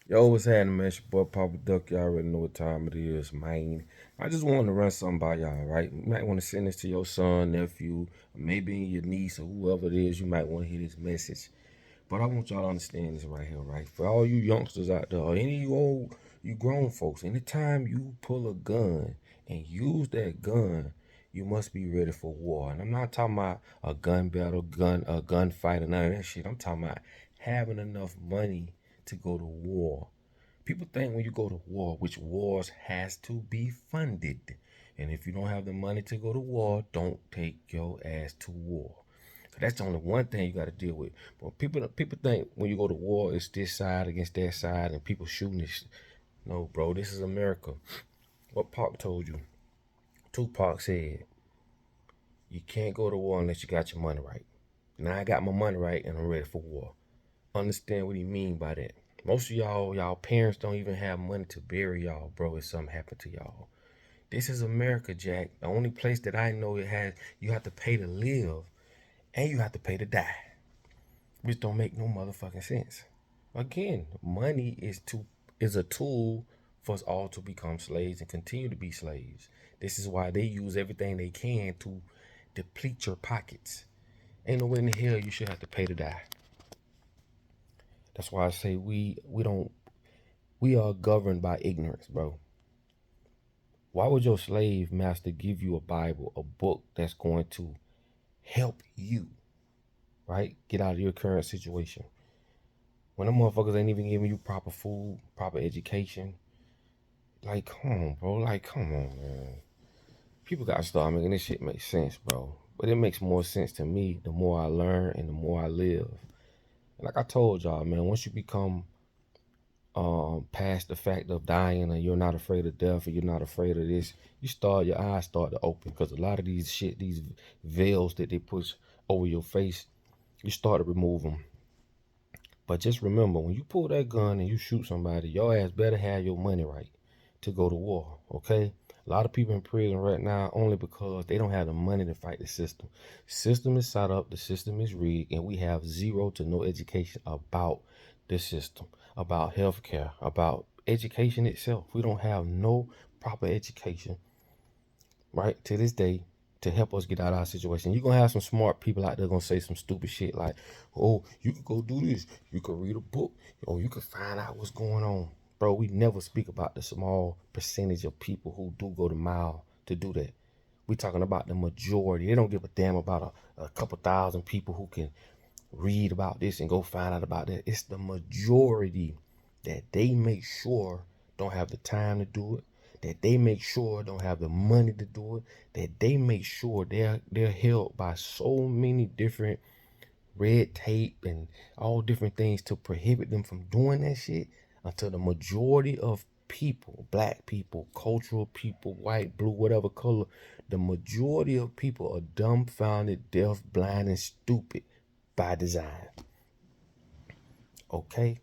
Yo, what's happening, man? It's your boy Papa Duck. Y'all already know what time it is, man. I just wanted to run something by y'all, right? You might want to send this to your son, nephew, or maybe your niece or whoever it is. You might want to hear this message. But I want y'all to understand this right here, right? For all you youngsters out there, or any of you old, you grown folks, anytime you pull a gun and use that gun, you must be ready for war. And I'm not talking about a gun battle, a gunfight, or none of that shit. I'm talking about having enough money to go to war. People think when you go to war, which wars has to be funded. And if you don't have the money to go to war, don't take your ass to war. So that's the only one thing you got to deal with. But people think when you go to war, it's this side against that side, and people shooting this. No, bro, this is America. What Pac told you. Tupac said, "You can't go to war unless you got your money right." Now I got my money right, and I'm ready for war. Understand what he mean by that? Most of y'all parents don't even have money to bury y'all, bro, if something happened to y'all. This is America, Jack. The only place that I know it has you have to pay to live and you have to pay to die, which don't make no motherfucking sense. Again, money is a tool for us all to become slaves and continue to be slaves. This is why they use everything they can to deplete your pockets. Ain't no way in the hell you should have to pay to die. That's why I say we are governed by ignorance, bro. Why would your slave master give you a Bible, a book that's going to help you, right? Get out of your current situation. When them motherfuckers ain't even giving you proper food, proper education. Like, come on, bro. Like, come on, man. People gotta start making this shit make sense, bro. But it makes more sense to me the more I learn and the more I live. And like I told y'all, man, once you become past the fact of dying and you're not afraid of death or you're not afraid of this, your eyes start to open, because a lot of these veils that they push over your face, you start to remove them. But just remember, when you pull that gun and you shoot somebody, your ass better have your money right to go to war, okay? A lot of people in prison right now only because they don't have the money to fight the system. System is set up, the system is rigged, and we have zero to no education about the system, about healthcare, about education itself. We don't have no proper education, right, to this day, to help us get out of our situation. You're gonna have some smart people out there gonna say some stupid shit like, oh, you could go do this, you could read a book, or you could find out what's going on. Bro, we never speak about the small percentage of people who do go the mile to do that. We talking about the majority. They don't give a damn about a couple thousand people who can read about this and go find out about that. It's the majority that they make sure don't have the time to do it, that they make sure don't have the money to do it, that they make sure they're held by so many different red tape and all different things to prohibit them from doing that shit, until the majority of people, black people, cultural people, white, blue, whatever color, the majority of people are dumbfounded, deaf, blind, and stupid by design. Okay?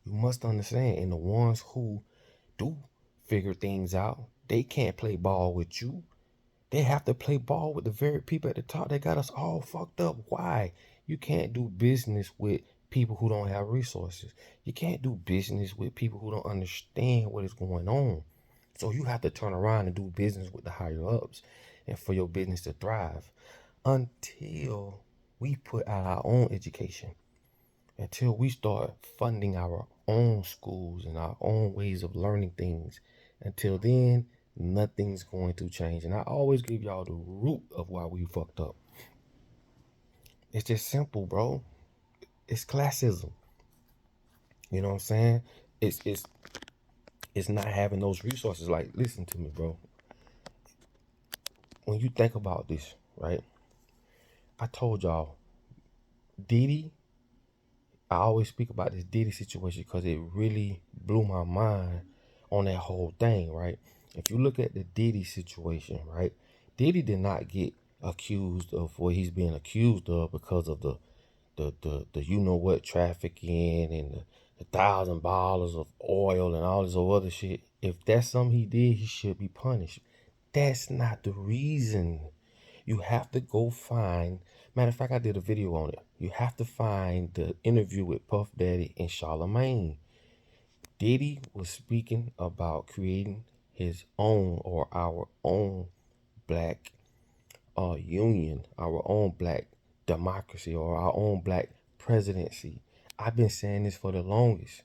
You must understand, and the ones who do figure things out, they can't play ball with you. They have to play ball with the very people at the top that got us all fucked up. Why? You can't do business with people who don't have resources. You can't do business with people who don't understand what is going on. So you have to turn around and do business with the higher ups and for your business to thrive, until we put out our own education, until we start funding our own schools and our own ways of learning things. Until then, nothing's going to change. And I always give y'all the root of why we fucked up. It's just simple, bro. It's classism. You know what I'm saying? It's not having those resources. Like, listen to me, bro. When you think about this, right? I told y'all, Diddy, I always speak about this Diddy situation because it really blew my mind on that whole thing, right? If you look at the Diddy situation, right? Diddy did not get accused of what he's being accused of because of the you know what trafficking and the $1,000 of oil and all this other shit. If that's something he did, he should be punished. That's not the reason. You have to go find. Matter of fact, I did a video on it. You have to find the interview with Puff Daddy and Charlemagne. Diddy was speaking about creating his own or our own black union, our own black democracy, or our own black presidency. I've been saying this for the longest.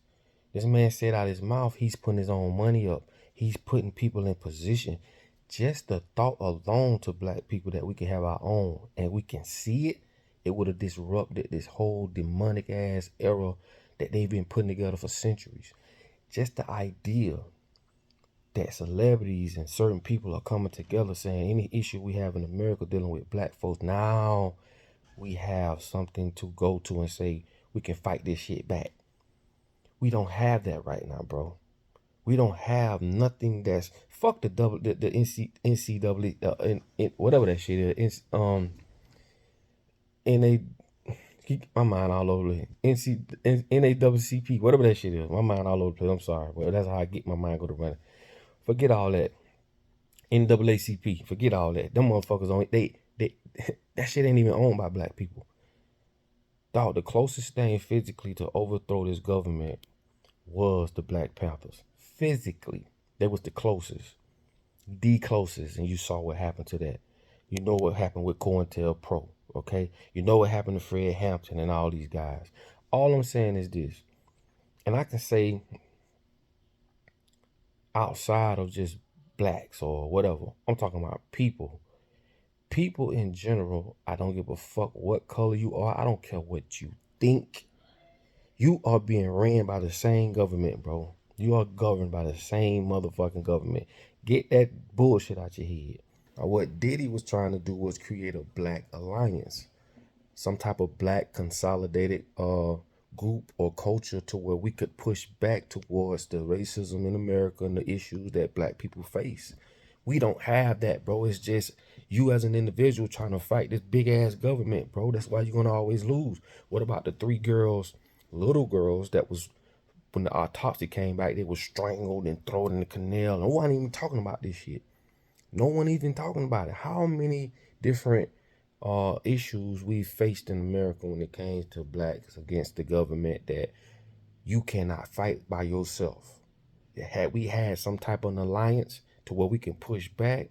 This man said out his mouth he's putting his own money up. He's putting people in position. Just the thought alone to black people that we can have our own and we can see it, it would have disrupted this whole demonic ass era that they've been putting together for centuries. Just the idea that celebrities and certain people are coming together saying any issue we have in America dealing with black folks, now we have something to go to and say we can fight this shit back. We don't have that right now, bro. We don't have nothing that's fuck the NCAA whatever that shit is. NA keep my mind all over the NAWCP, whatever that shit is. My mind all over the place. I'm sorry, but that's how I get my mind go to running. Forget all that. NAACP, forget all that. Them motherfuckers on they that shit ain't even owned by black people. Dog, the closest thing physically to overthrow this government was the Black Panthers. Physically, they was the closest, and you saw what happened to that. You know what happened with COINTELPRO, okay? You know what happened to Fred Hampton and all these guys. All I'm saying is this, and I can say outside of just blacks or whatever, I'm talking about people. People in general, I don't give a fuck what color you are. I don't care what you think. You are being ran by the same government, bro. You are governed by the same motherfucking government. Get that bullshit out your head. What Diddy was trying to do was create a black alliance. Some type of black consolidated group or culture to where we could push back towards the racism in America and the issues that black people face. We don't have that, bro. It's just you as an individual trying to fight this big ass government, bro. That's why you're gonna always lose. What about the three girls, little girls that was, when the autopsy came back, they were strangled and thrown in the canal? No one even talking about this shit. No one even talking about it. How many different issues we faced in America when it came to blacks against the government that you cannot fight by yourself? Had we had some type of an alliance to where we can push back,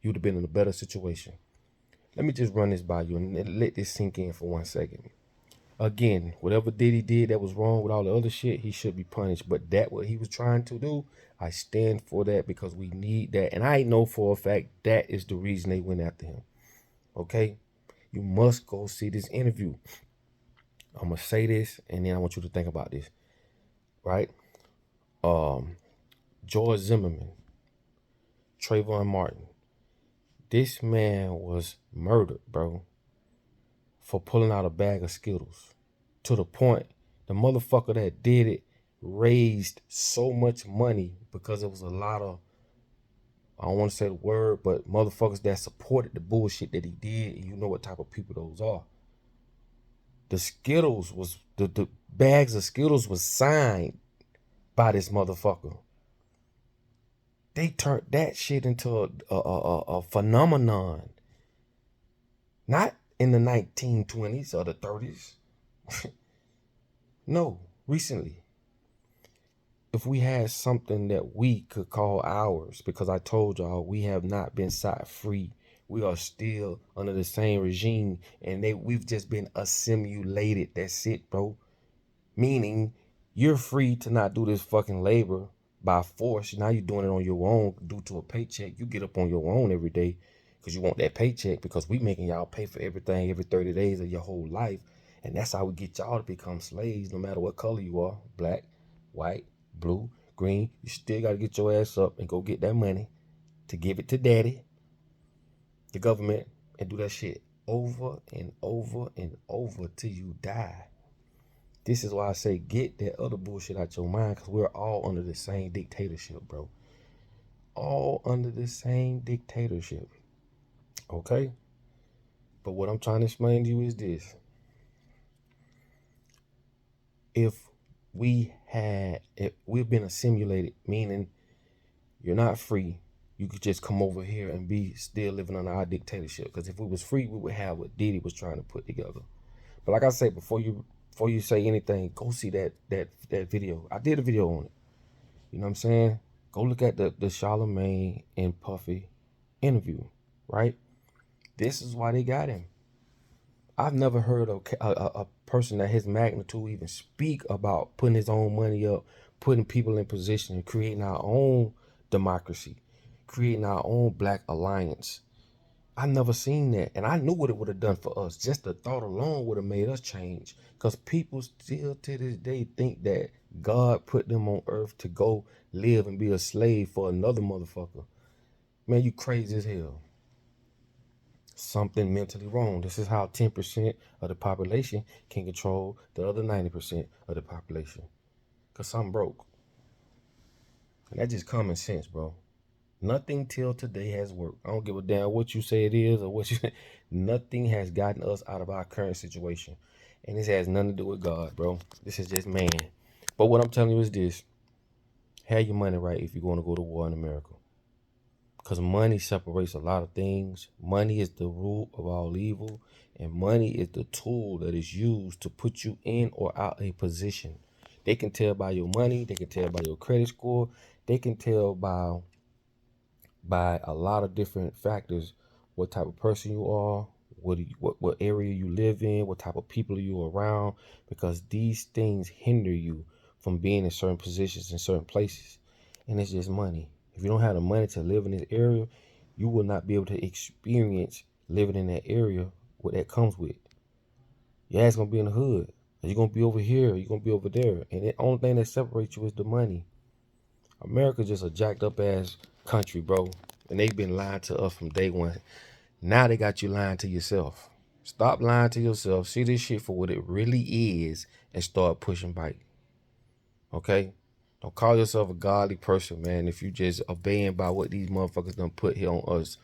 you'd have been in a better situation. Let me just run this by you and let this sink in for 1 second. Again, whatever Diddy did that was wrong with all the other shit, he should be punished. But that what he was trying to do, I stand for that because we need that. And I know for a fact that is the reason they went after him. Okay? You must go see this interview. I'm going to say this and then I want you to think about this. Right? George Zimmerman, Trayvon Martin. This man was murdered, bro, for pulling out a bag of Skittles. To the point, the motherfucker that did it raised so much money because it was a lot of, I don't want to say the word, but motherfuckers that supported the bullshit that he did. And you know what type of people those are. The Skittles was, the bags of Skittles was signed by this motherfucker. They turned that shit into a phenomenon. Not in the 1920s or the 30s. No, recently. If we had something that we could call ours, because I told y'all we have not been set free. We are still under the same regime and we've just been assimilated. That's it, bro. Meaning you're free to not do this fucking labor by force. Now you're doing it on your own due to a paycheck. You get up on your own every day because you want that paycheck, because we making y'all pay for everything every 30 days of your whole life. And that's how we get y'all to become slaves, no matter what color you are, black, white, blue, green. You still got to get your ass up and go get that money to give it to daddy, the government, and do that shit over and over and over till you die. This is why I say get that other bullshit out your mind, because we're all under the same dictatorship, bro. All under the same dictatorship. Okay? But what I'm trying to explain to you is this. If we've been assimilated, meaning you're not free, you could just come over here and be still living under our dictatorship. Because if we was free, we would have what Diddy was trying to put together. But like I say, before you say anything, go see that video. I did a video on it. You know what I'm saying? Go look at the Charlemagne and Puffy interview, right? This is why they got him. I've never heard of a person that his magnitude even speak about putting his own money up, putting people in position, and creating our own democracy, creating our own black alliance. I never seen that, and I knew what it would have done for us. Just the thought alone would have made us change. Cause people still to this day think that God put them on earth to go live and be a slave for another motherfucker. Man, you crazy as hell. Something mentally wrong. This is how 10% of the population can control the other 90% of the population. Cause something broke. And that's just common sense, bro. Nothing till today has worked. I don't give a damn what you say it is or what you nothing has gotten us out of our current situation. And this has nothing to do with God, bro. This is just man. But what I'm telling you is this. Have your money right if you're going to go to war in America. Because money separates a lot of things. Money is the root of all evil. And money is the tool that is used to put you in or out a position. They can tell by your money. They can tell by your credit score. They can tell by a lot of different factors what type of person you are, what area you live in, what type of people you around, because these things hinder you from being in certain positions in certain places. And it's just money. If you don't have the money to live in this area, you will not be able to experience living in that area, what that comes with. Your ass gonna be in the hood. You're gonna be over here, you're gonna be over there. And the only thing that separates you is the money. America just a jacked up ass country, bro. And they've been lying to us from day one. Now they got you lying to yourself. Stop lying to yourself. See this shit for what it really is and start pushing back. Okay? Don't call yourself a godly person, man, if you just obeying by what these motherfuckers done put here on us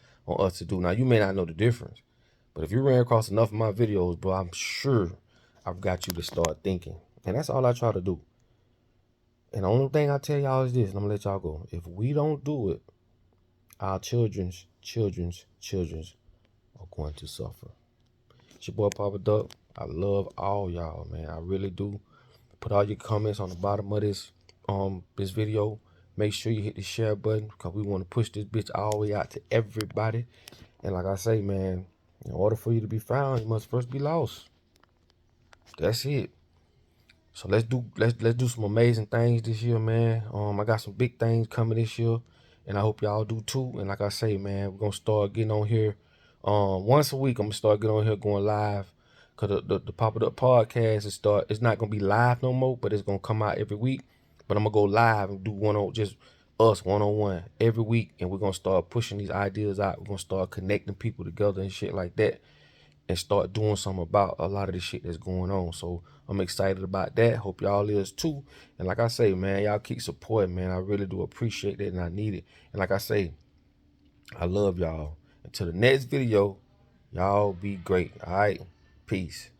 to do. Now, you may not know the difference, but if you ran across enough of my videos, bro, I'm sure I've got you to start thinking. And that's all I try to do. And the only thing I tell y'all is this, and I'm gonna let y'all go. If we don't do it, our children's are going to suffer. It's your boy Papa Duck. I love all y'all, man. I really do. Put all your comments on the bottom of this video. Make sure you hit the share button because we want to push this bitch all the way out to everybody. And like I say, man, in order for you to be found, you must first be lost. That's it. So let's do some amazing things this year, man. I got some big things coming this year, and I hope y'all do too. And like I say, man, we're gonna start getting on here once a week. I'm gonna start getting on here going live. Cause the Pop It Up podcast it's not gonna be live no more, but it's gonna come out every week. But I'm gonna go live and do one on one every week, and we're gonna start pushing these ideas out. We're gonna start connecting people together and shit like that, and start doing something about a lot of the shit that's going on. So I'm excited about that. Hope y'all is too. And like I say, man, y'all keep supporting, man. I really do appreciate that and I need it. And like I say, I love y'all. Until the next video, y'all be great. All right? Peace.